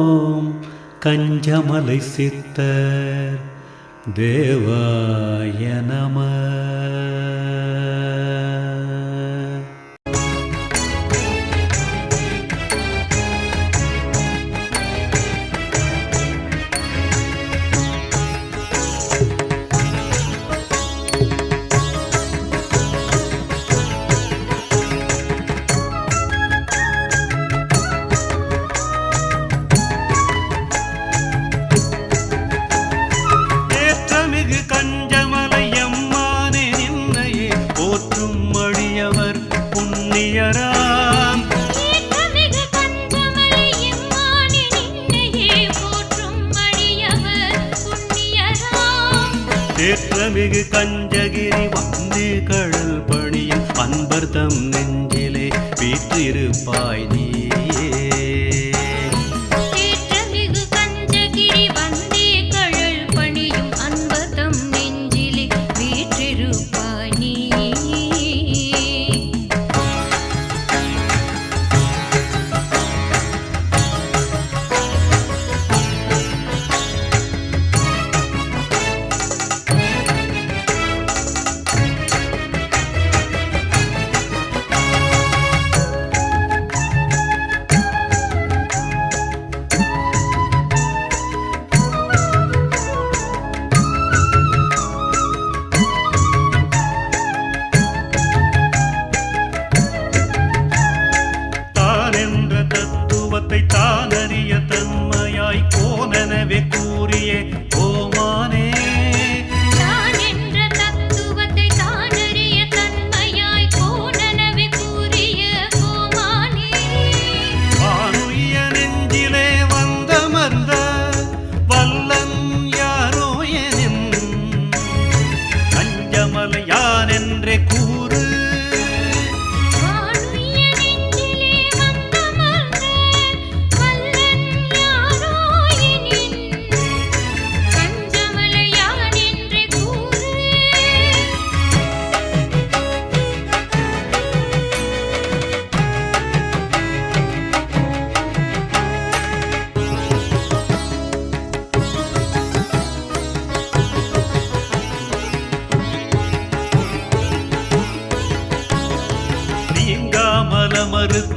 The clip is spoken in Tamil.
ஓம் கஞ்சமலை சித்தர் தேவாய நம. தேற்றமிகு கஞ்சகிரி வந்தே கடல் பணியும் அன்பர்தம் நெஞ்சிலே வீற்றிருப்பாய் நீயே. தேற்றமிகு கஞ்சகிரி வந்தே கடல் பணியும் அன்பர்தம் நெஞ்சிலே வீற்றிருப்பாய் நீயே. தானறிய தன்மையாய் கோனனவே கூறிய ஓமானே. தான் என்ற தத்துவத்தை தானறிய தன்மையாய் கோனனவே கூறிய ஓமானே. வானுய நெஞ்சிலே வந்தமர்ந்த வல்லன் யாரோ எனின் கஞ்சமலை யான் என்றே கூறு. மறுத்த